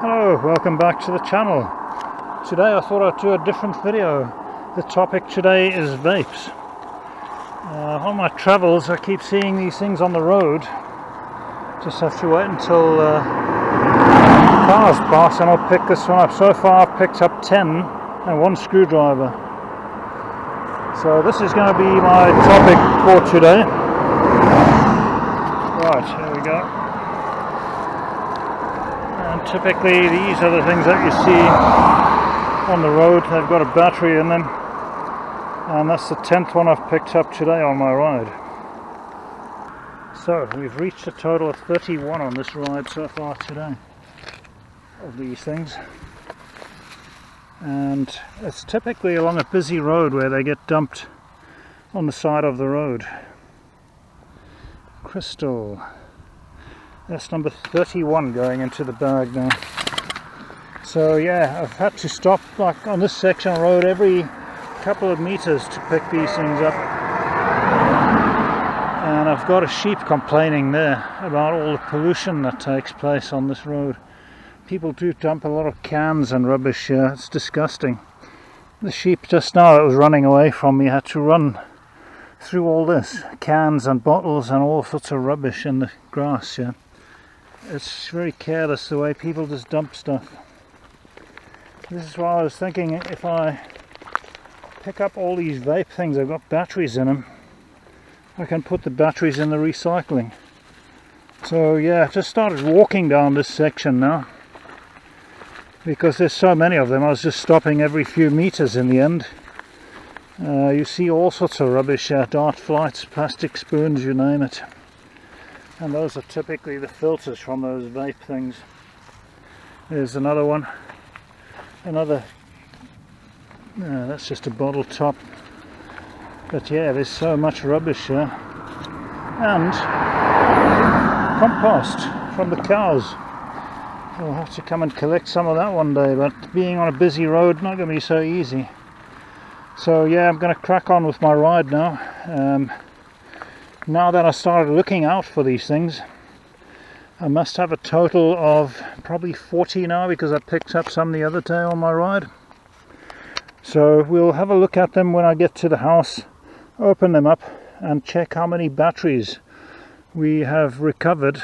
Hello, welcome back to the channel. Today I thought I'd do a different video. The topic today is vapes. On my travels I keep seeing these things on the road. Just have to wait until cars pass and I'll pick this one up. So far I've picked up 10 and one screwdriver. So this is going to be my topic for today. Right, here we go. And typically these are the things that you see on the road. They've got a battery in them, and that's the 10th one I've picked up today on my ride. So we've reached a total of 31 on this ride so far today of these things, and it's typically along a busy road where they get dumped on the side of the road. Crystal. That's number 31 going into the bag now. So yeah, I've had to stop like on this section of road every couple of meters to pick these things up. And I've got a sheep complaining there about all the pollution that takes place on this road. People do dump a lot of cans and rubbish here. It's disgusting. The sheep just now that was running away from me had to run through all this, cans and bottles and all sorts of rubbish in the grass here. It's very careless the way people just dump stuff. This is why I was thinking, if I pick up all these vape things, they've got batteries in them, I can put the batteries in the recycling. So yeah, I just started walking down this section now because there's so many of them. I was just stopping every few meters in the end. You see all sorts of rubbish, dart flights, plastic spoons, you name it. And those are typically the filters from those vape things. There's another one. That's just a bottle top. But yeah, there's so much rubbish here. And compost from the cows. We'll have to come and collect some of that one day, but being on a busy road, not going to be so easy. So yeah, I'm going to crack on with my ride now. Now that I started looking out for these things, I must have a total of probably 40 now because I picked up some the other day on my ride. So we'll have a look at them when I get to the house, open them up and check how many batteries we have recovered,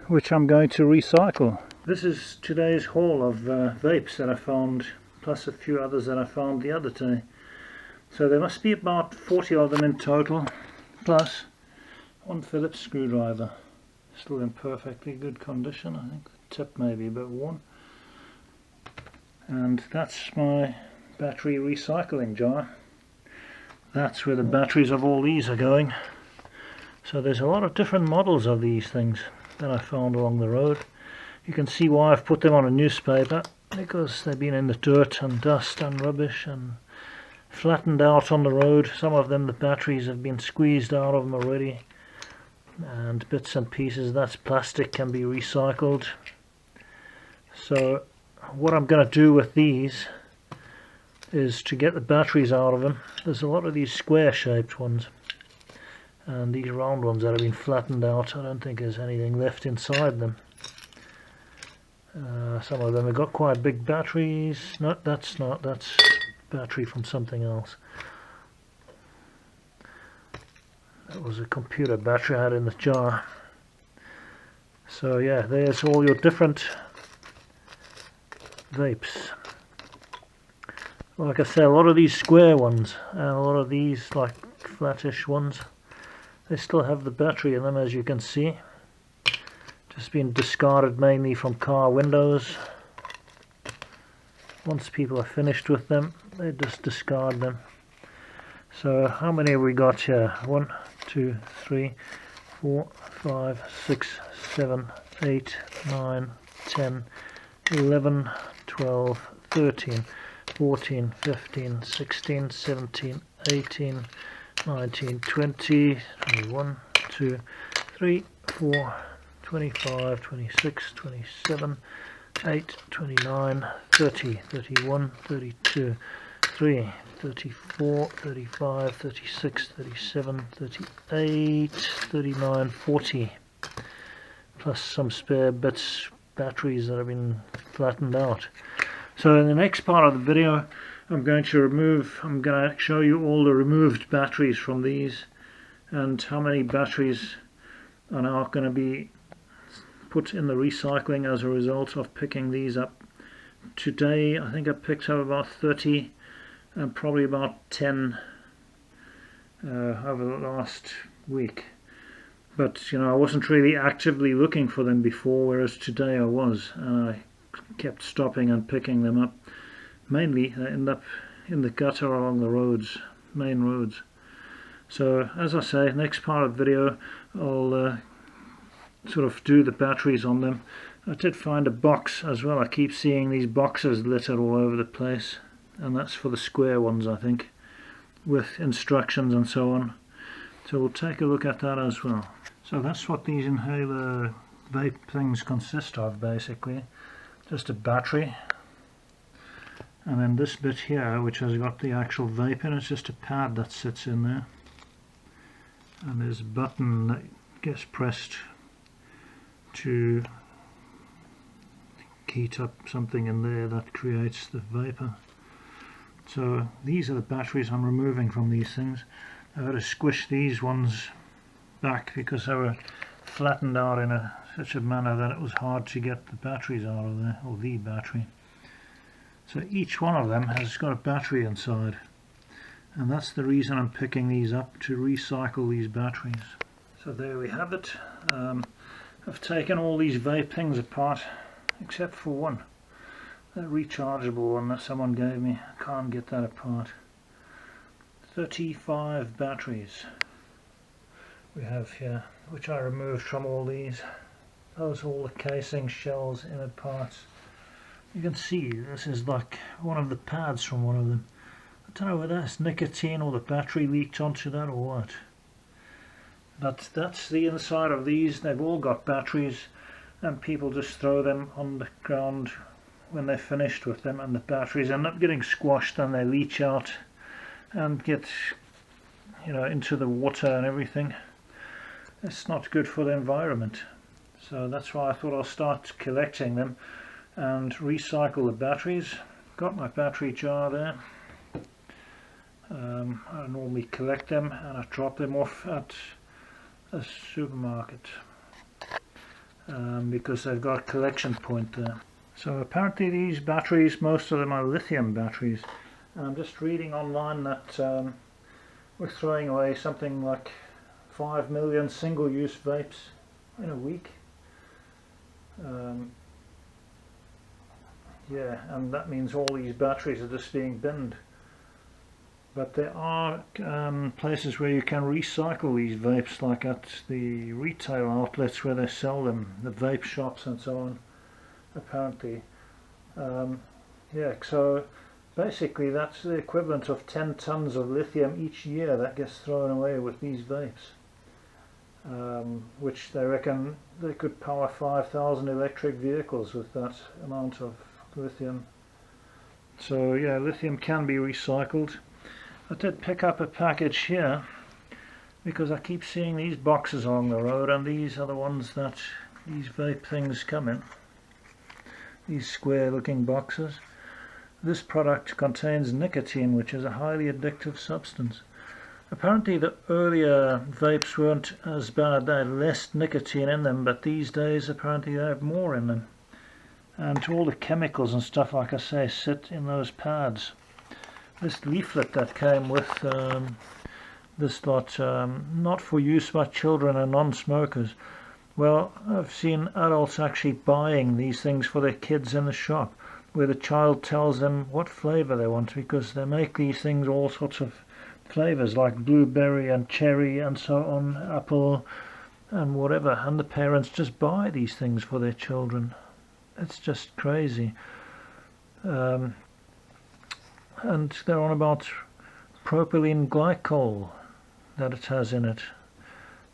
which I'm going to recycle. This is today's haul of vapes that I found, plus a few others that I found the other day. So there must be about 40 of them in total, plus one Phillips screwdriver, still in perfectly good condition. I think the tip may be a bit worn. And that's my battery recycling jar. That's where the batteries of all these are going. So there's a lot of different models of these things that I found along the road. You can see why I've put them on a newspaper, because they've been in the dirt and dust and rubbish and flattened out on the road. Some of them, the batteries have been squeezed out of them already, and bits and pieces. That's plastic, can be recycled. So what I'm going to do with these is to get the batteries out of them. There's a lot of these square shaped ones and these round ones that have been flattened out. I don't think there's anything left inside them. Some of them have got quite big batteries. No, that's not, that's battery from something else. That was a computer battery I had in the jar. So yeah, there's all your different vapes. Like I say, a lot of these square ones and a lot of these like flattish ones, they still have the battery in them, as you can see. Just been discarded mainly from car windows. Once people are finished with them, they just discard them. So how many have we got here? 1, 2, 3, 4, 5, 6, 7, 8, 9, 10, 11, 12, 13, 14, 15, 16, 17, 18, 19, 20, 21, 2, 3, 4, 25, 26, 27, 8, 29, 30, 31, 32, 3, 34, 35, 36, 37, 38, 39, 40, plus some spare bits, batteries that have been flattened out. So in the next part of the video I'm going to show you all the removed batteries from these and how many batteries are now going to be put in the recycling as a result of picking these up. Today I think I picked up about 30 and probably about 10 over the last week. But you know, I wasn't really actively looking for them before, whereas today I was, and I kept stopping and picking them up. Mainly they end up in the gutter along the roads, main roads. So as I say, next part of the video I'll sort of do the batteries on them. I did find a box as well. I keep seeing these boxes littered all over the place, and that's for the square ones I think, with instructions and so on. So we'll take a look at that as well. So that's what these inhaler vape things consist of basically. Just a battery, and then this bit here which has got the actual vape in, it's just a pad that sits in there, and there's a button that gets pressed to heat up something in there that creates the vapor. So these are the batteries I'm removing from these things. I've got to squish these ones back because they were flattened out in such a manner that it was hard to get the batteries out of there, or the battery. So each one of them has got a battery inside, and that's the reason I'm picking these up, to recycle these batteries. So there we have it. I've taken all these vape things apart except for one, the rechargeable one that someone gave me. I can't get that apart. 35 batteries we have here, which I removed from all these. Those are all the casing, shells, inner parts. You can see this is like one of the pads from one of them. I don't know whether that's nicotine or the battery leaked onto that or what. But that's the inside of these. They've all got batteries, and people just throw them on the ground when they're finished with them, and the batteries end up getting squashed and they leach out and get, you know, into the water and everything. It's not good for the environment. So that's why I thought I'll start collecting them and recycle the batteries. Got my battery jar there. I normally collect them and I drop them off at a supermarket because they've got a collection point there. So apparently these batteries, most of them are lithium batteries. And I'm just reading online that we're throwing away something like 5 million single-use vapes in a week. Yeah, and that means all these batteries are just being binned. But there are places where you can recycle these vapes, like at the retail outlets where they sell them, the vape shops and so on, apparently. Yeah, so basically that's the equivalent of 10 tons of lithium each year that gets thrown away with these vapes. Which they reckon they could power 5,000 electric vehicles with that amount of lithium. So yeah, lithium can be recycled. I did pick up a package here because I keep seeing these boxes along the road, and these are the ones that these vape things come in. These square looking boxes. This product contains nicotine, which is a highly addictive substance. Apparently the earlier vapes weren't as bad, they had less nicotine in them, but these days apparently they have more in them. And all the chemicals and stuff, like I say, sit in those pads. This leaflet that came with this lot, not for use by children and non-smokers. Well, I've seen adults actually buying these things for their kids in the shop, where the child tells them what flavour they want, because they make these things all sorts of flavours like blueberry and cherry and so on, apple and whatever, and the parents just buy these things for their children. It's just crazy. And they're on about propylene glycol that it has in it.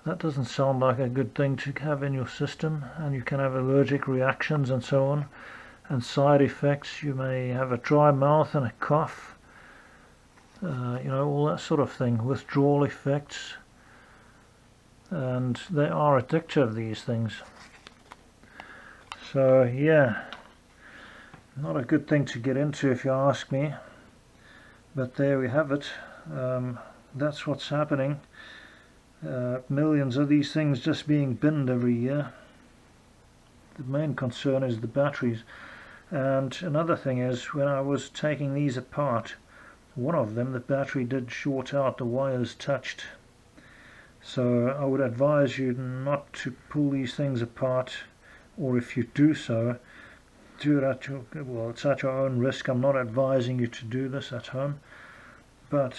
That doesn't sound like a good thing to have in your system, and you can have allergic reactions and so on, and side effects. You may have a dry mouth and a cough, you know, all that sort of thing, withdrawal effects, and they are addictive, these things. So yeah, Not a good thing to get into if you ask me, but there we have it. That's what's happening. Millions of these things just being binned every year. The main concern is the batteries. And another thing is, when I was taking these apart, one of them, the battery did short out, the wires touched. So I would advise you not to pull these things apart, or if you do so, do it at your, well, it's at your own risk. I'm not advising you to do this at home, but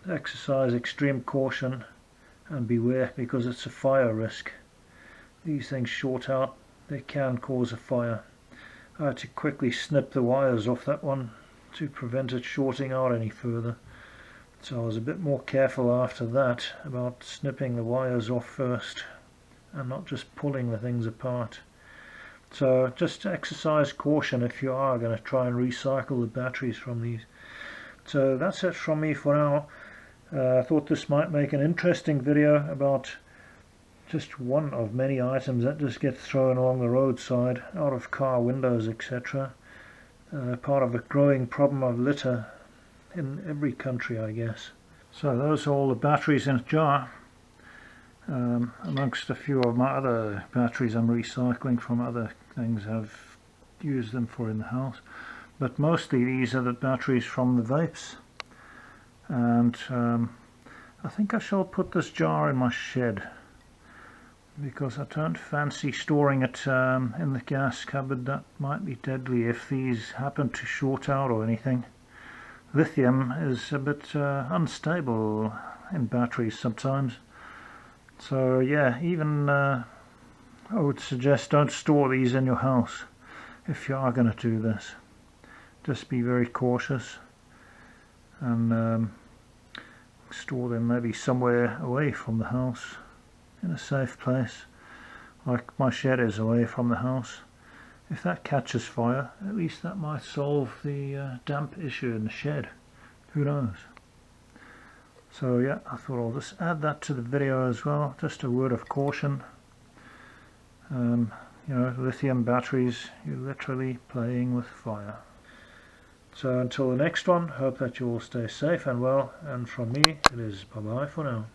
exercise extreme caution and beware, because it's a fire risk. These things short out, they can cause a fire. I had to quickly snip the wires off that one to prevent it shorting out any further. So I was a bit more careful after that about snipping the wires off first and not just pulling the things apart. So just exercise caution if you are going to try and recycle the batteries from these. So that's it from me for now. I thought this might make an interesting video about just one of many items that just get thrown along the roadside, out of car windows, etc. Part of a growing problem of litter in every country, I guess. So those are all the batteries in a jar, amongst a few of my other batteries I'm recycling from other things I've used them for in the house. But mostly these are the batteries from the vapes, and I think I shall put this jar in my shed, because I don't fancy storing it in the gas cupboard. That might be deadly if these happen to short out or anything. Lithium is a bit unstable in batteries sometimes, so yeah, even I would suggest don't store these in your house if you are going to do this. Just be very cautious and store them maybe somewhere away from the house, in a safe place, like my shed is away from the house. If that catches fire, at least that might solve the damp issue in the shed. Who knows? So yeah, I thought I'll just add that to the video as well, just a word of caution. You know, lithium batteries, you're literally playing with fire. So until the next one, hope that you all stay safe and well, and from me it is bye bye for now.